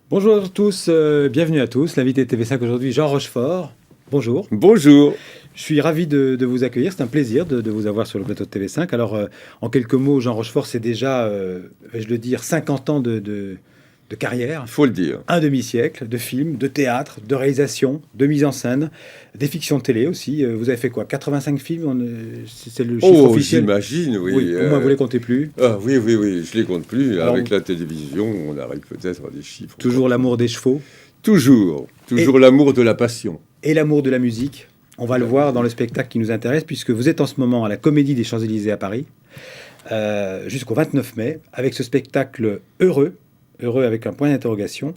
Bonjour à tous, bienvenue à tous. L'invité de TV5 aujourd'hui, Jean Rochefort. Bonjour. Bonjour. Je suis ravi de vous accueillir. C'est un plaisir de vous avoir sur le plateau de TV5. Alors, en quelques mots, Jean Rochefort, c'est déjà, vais-je le dire, 50 ans de carrière. Il faut le dire. Un demi-siècle de films, de théâtre, de réalisation, de mise en scène, des fictions de télé aussi. Vous avez fait quoi? 85 films? C'est le chiffre officiel? J'imagine, oui. Oui, au moins vous les comptez plus. Oui, je les compte plus. Alors, avec la télévision, on arrive peut-être à des chiffres. Toujours l'amour des chevaux. Toujours l'amour de la passion. Et l'amour de la musique. On va le voir dans le spectacle qui nous intéresse, puisque vous êtes en ce moment à la Comédie des Champs-Élysées à Paris, jusqu'au 29 mai, avec ce spectacle Heureux avec un point d'interrogation.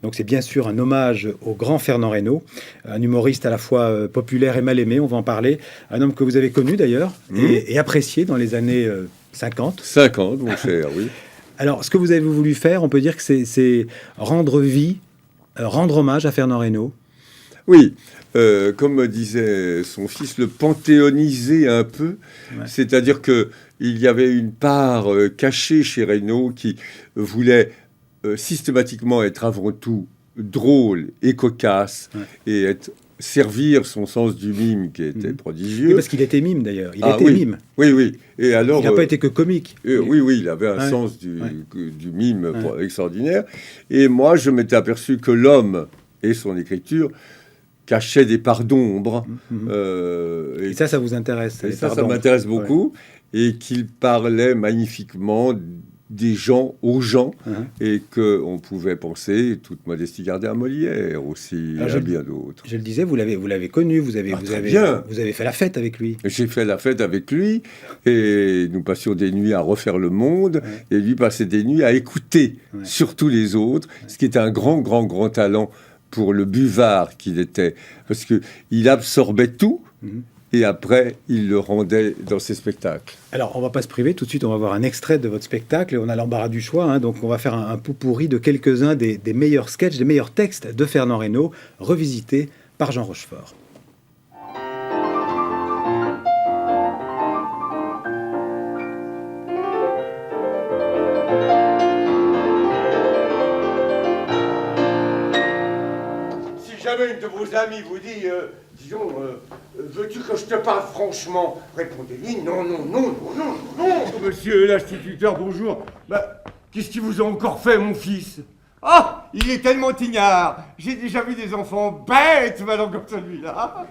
Donc c'est bien sûr un hommage au grand Fernand Reynaud, un humoriste à la fois populaire et mal aimé, on va en parler. Un homme que vous avez connu d'ailleurs, et apprécié dans les années 50. 50, mon cher, oui. Alors, ce que vous avez voulu faire, on peut dire que c'est rendre vie, rendre hommage à Fernand Reynaud. Oui, comme disait son fils, le panthéoniser un peu. Ouais. C'est-à-dire qu'il y avait une part cachée chez Reynaud qui voulait systématiquement être avant tout drôle et cocasse, et servir son sens du mime qui était prodigieux. Oui, parce qu'il était mime d'ailleurs. Il était mime. Oui. Et alors, il n'a pas été que comique. Oui, il avait un sens du mime extraordinaire. Et moi, je m'étais aperçu que l'homme et son écriture cachaient des parts d'ombre. Et ça vous intéresse? Et ça m'intéresse beaucoup. Ouais. Et qu'il parlait magnifiquement des gens aux gens, et qu'on pouvait penser, toute modestie gardée, à Molière aussi, et à bien d'autres. Je le disais, vous l'avez connu, vous avez fait la fête avec lui. J'ai fait la fête avec lui, et nous passions des nuits à refaire le monde, et lui passait des nuits à écouter, surtout les autres, ce qui était un grand talent pour le buvard qu'il était, parce qu'il absorbait tout, et après, il le rendait dans ses spectacles. Alors, on ne va pas se priver. Tout de suite, on va voir un extrait de votre spectacle. Et on a l'embarras du choix. Donc, on va faire un pot-pourri de quelques-uns des meilleurs sketchs, des meilleurs textes de Fernand Reynaud, revisités par Jean Rochefort. Si jamais une de vos amies vous dit... disons, veux-tu que je te parle franchement? Répondez-lui, non. Monsieur l'instituteur, bonjour. Qu'est-ce qui vous a encore fait, mon fils? Ah, il est tellement tignard. J'ai déjà vu des enfants bêtes, maintenant, comme celui-là.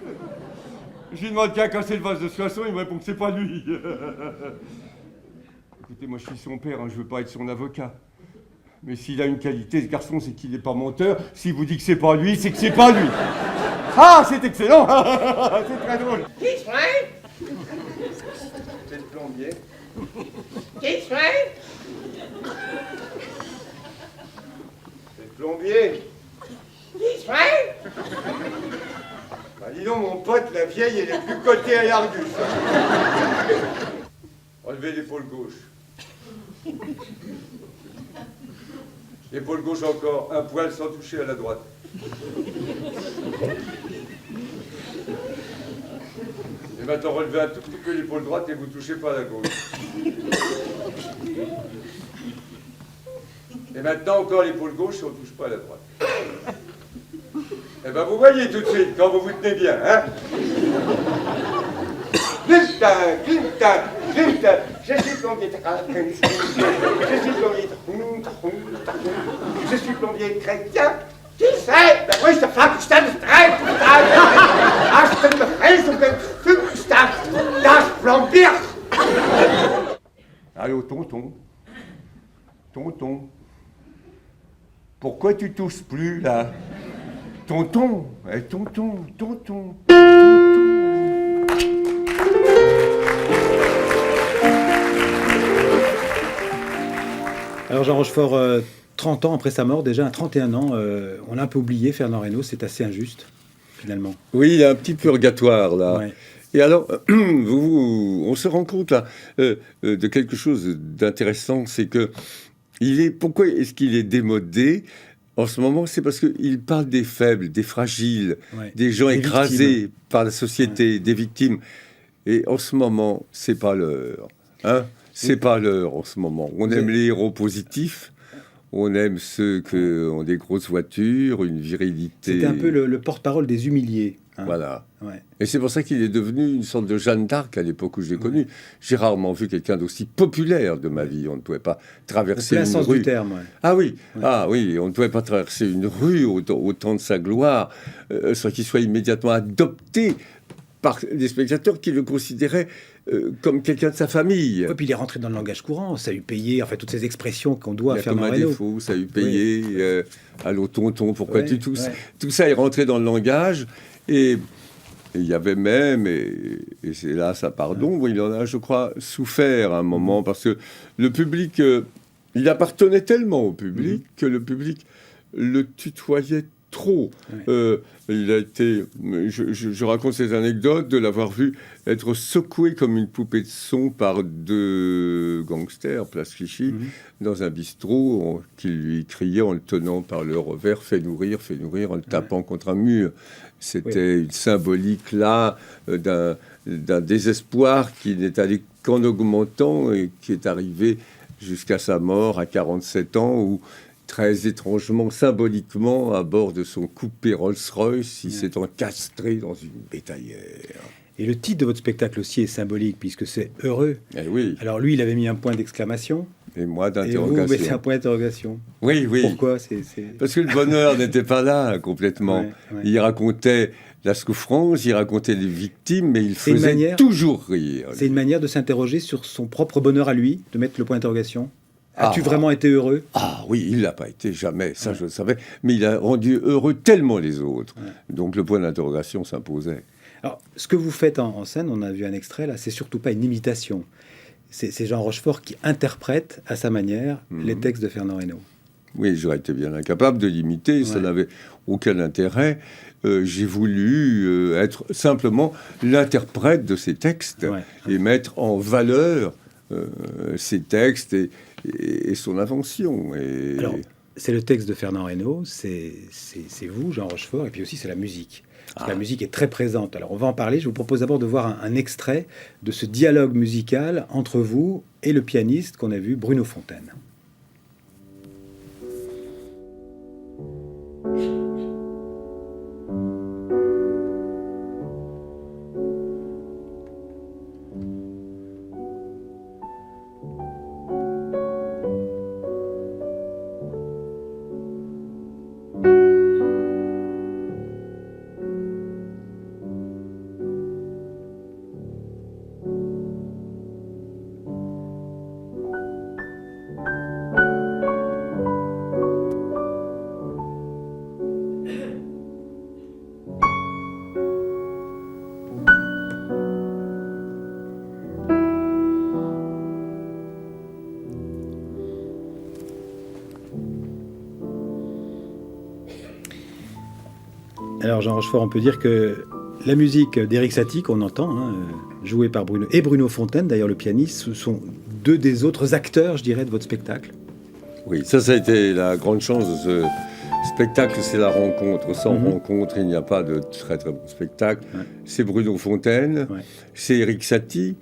Je lui demande qui a cassé le vase de Soissons, il me répond que c'est pas lui. Écoutez, moi, je suis son père, je veux pas être son avocat. Mais s'il a une qualité, ce garçon, c'est qu'il n'est pas menteur. S'il vous dit que c'est pas lui, c'est que c'est pas lui. Ah, c'est excellent. C'est très drôle. Qui c'est? C'est le plombier. Qui c'est? C'est le plombier. Qui c'est? Dis donc, mon pote, la vieille, elle est plus cotée à l'Argus. Relevez l'épaule gauche. L'épaule gauche encore, un poil sans toucher à la droite. Et maintenant, relevez un tout petit peu l'épaule droite et vous ne touchez pas à la gauche. Et maintenant, encore l'épaule gauche et on ne touche pas à la droite. Eh bien, vous voyez tout de suite, quand vous vous tenez bien, hein? Clinton, je suis plombier. Je suis plombier chrétien. Qui c'est? Da grüßt der Flaggenstein des Hast du Befreisungs Fügstadt, das Plombier. Allô, tonton. Pourquoi tu tousses plus, là? Tonton. Alors Jean Rochefort, 30 ans après sa mort, déjà à 31 ans, on a un peu oublié Fernand Reynaud, c'est assez injuste, finalement. Oui, il y a un petit purgatoire, là. Ouais. Et alors, on se rend compte, là, de quelque chose d'intéressant, c'est que pourquoi est-ce qu'il est démodé en ce moment? C'est parce qu'il parle des faibles, des fragiles, des gens écrasés par la société, des victimes. Et en ce moment, c'est pas l'heure. Hein? C'est pas l'heure en ce moment. On aime les héros positifs. On aime ceux qui ont des grosses voitures, une virilité. C'était un peu le porte-parole des humiliés. Hein. Voilà. Ouais. Et c'est pour ça qu'il est devenu une sorte de Jeanne d'Arc à l'époque où je l'ai connu. J'ai rarement vu quelqu'un d'aussi populaire de ma vie. On ne pouvait pas traverser plein une sens rue. du terme. Ouais. Ah oui, on ne pouvait pas traverser une rue au temps de sa gloire sans qu'il soit immédiatement adopté par des spectateurs qui le considéraient comme quelqu'un de sa famille. Et puis il est rentré dans le langage courant, ça a eu payé, enfin toutes ces expressions qu'on doit à Comme Fernand un Reynaud. défaut, ça a eu payé. Allô tonton, pourquoi Ouais, tout ouais. Tout ça est rentré dans le langage. Et il y avait même, et c'est là sa pardon, il en a, je crois, souffert à un moment, parce que le public, il appartenait tellement au public que le public le tutoyait trop. Ouais. Il a été, je raconte ces anecdotes de l'avoir vu être secoué comme une poupée de son par deux gangsters, place Clichy, dans un bistrot, qui lui criaient en le tenant par le revers, fais nourrir, en le tapant contre un mur. C'était une symbolique là d'un désespoir qui n'est allé qu'en augmentant et qui est arrivé jusqu'à sa mort à 47 ans, où très étrangement, symboliquement, à bord de son coupé Rolls-Royce, il s'est encastré dans une bétaillère. Et le titre de votre spectacle aussi est symbolique, puisque c'est heureux. Eh oui, Alors lui, il avait mis un point d'exclamation, et moi et vous d'interrogation. mettez un point d'interrogation. Oui, oui. Pourquoi Parce que le bonheur n'était pas là complètement. Ouais. Il racontait la souffrance, il racontait les victimes, mais il C'est une faisait manière- toujours rire. C'est une manière de s'interroger sur son propre bonheur à lui, de mettre le point d'interrogation. As-tu Ah. vraiment été heureux? Ah oui, il l'a pas été, jamais, ça je le savais, mais il a rendu heureux tellement les autres. Donc le point d'interrogation s'imposait. Alors, ce que vous faites en scène, on a vu un extrait là, c'est surtout pas une imitation. C'est Jean Rochefort qui interprète à sa manière les textes de Fernand Reynaud. Oui, j'aurais été bien incapable de l'imiter, ça Ouais. n'avait aucun intérêt. J'ai voulu être simplement l'interprète de ces textes Ouais. et mettre en valeur ces textes et son invention. Et... Alors, c'est le texte de Fernand Reynaud, c'est vous, Jean Rochefort, et puis aussi c'est la musique. Parce que la musique est très présente. Alors, on va en parler. Je vous propose d'abord de voir un extrait de ce dialogue musical entre vous et le pianiste qu'on a vu, Bruno Fontaine. Alors, Jean Rochefort, on peut dire que la musique d'Éric Satie, qu'on entend, hein, jouée par Bruno, et Bruno Fontaine, d'ailleurs le pianiste, ce sont deux des autres acteurs, je dirais, de votre spectacle. Oui, ça a été la grande chance de ce spectacle, c'est la rencontre. Sans rencontre, il n'y a pas de très très bon spectacle. Ouais. C'est Bruno Fontaine, Ouais. c'est Éric Satie.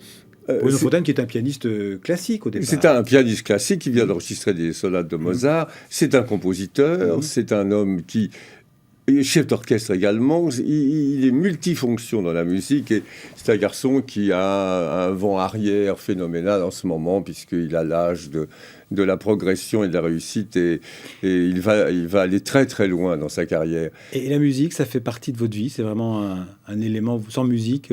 Bruno C'est- Fontaine, qui est un pianiste classique au départ. C'est un pianiste classique qui vient d'enregistrer des sonates de Mozart. C'est un compositeur, c'est un homme qui est chef d'orchestre également. Il est multifonction dans la musique et c'est un garçon qui a un vent arrière phénoménal en ce moment puisqu'il a l'âge de la progression et de la réussite et il va aller très très loin dans sa carrière. Et la musique, ça fait partie de votre vie. C'est vraiment un élément. Sans musique,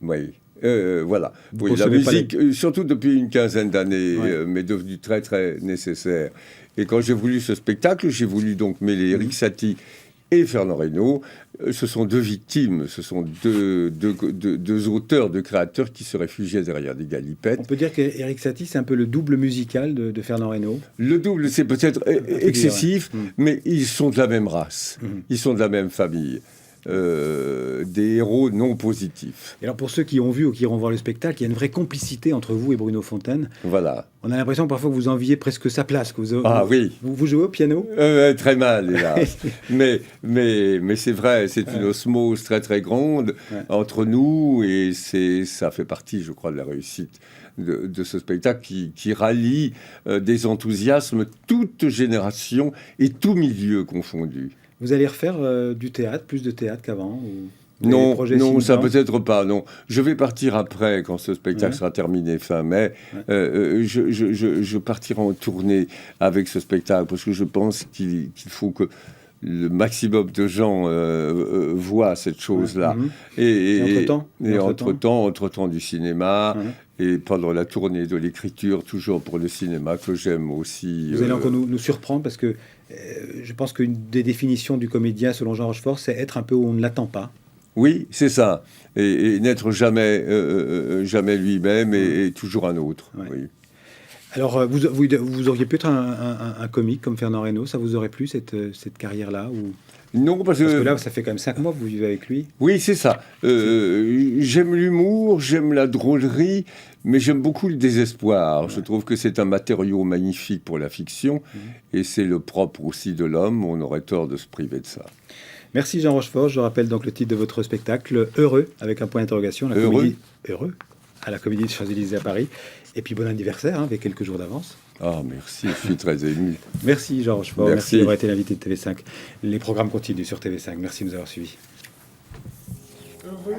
Oui. Voilà. Vous Oui, la concevez pas musique, surtout depuis une quinzaine d'années, Ouais. m'est devenue très, très nécessaire. Et quand j'ai voulu ce spectacle, j'ai voulu donc mêler Éric Satie et Fernand Reynaud. Ce sont deux victimes, ce sont deux auteurs, deux créateurs qui se réfugiaient derrière des galipettes. on peut dire qu'Éric Satie, c'est un peu le double musical de Fernand Reynaud. Le double, c'est peut-être excessif, dire, ouais. mais ils sont de la même race, ils sont de la même famille. Des héros non positifs. Et alors, pour ceux qui ont vu ou qui iront voir le spectacle, il y a une vraie complicité entre vous et Bruno Fontaine. Voilà. On a l'impression parfois que vous enviez presque sa place. Que Ah oui. Vous jouez au piano? Très mal, hélas. mais c'est vrai, c'est une osmose très très grande Ouais. entre nous et ça fait partie, je crois, de la réussite de ce spectacle qui rallie des enthousiasmes, toutes générations et tous milieux confondus. Vous allez refaire du théâtre, plus de théâtre qu'avant ou vous avez des Non, projets non, ça simultanément peut-être pas. Non, je vais partir après quand ce spectacle Ouais. sera terminé fin mai. Je partirai en tournée avec ce spectacle parce que je pense qu'il faut que le maximum de gens voient cette chose-là. Mhm. Et entre-temps entre-temps du cinéma. Ouais. Et pendant la tournée de l'écriture, toujours pour le cinéma que j'aime aussi. Vous allez encore nous surprendre parce que je pense qu'une des définitions du comédien, selon Jean Rochefort, c'est être un peu où on ne l'attend pas. Oui, c'est ça. Et n'être jamais lui-même et toujours un autre. Ouais. Oui. Alors, vous auriez pu être un comique comme Fernand Reynaud, ça vous aurait plu cette carrière-là ou... Non, Parce que là, ça fait quand même 5 mois que vous vivez avec lui. Oui, c'est ça. J'aime l'humour, j'aime la drôlerie, mais j'aime beaucoup le désespoir. Je trouve que c'est un matériau magnifique pour la fiction, et c'est le propre aussi de l'homme. On aurait tort de se priver de ça. Merci Jean Rochefort. Je rappelle donc le titre de votre spectacle, Heureux, avec un point d'interrogation. Heureux, à la Comédie des Champs-Élysées à Paris. Et puis bon anniversaire, avec quelques jours d'avance. Ah, merci, je suis très ému. Merci Jean Rochefort, merci Merci. d'avoir été l'invité de TV5. Les programmes continuent sur TV5. Merci de nous avoir suivis. Heureux.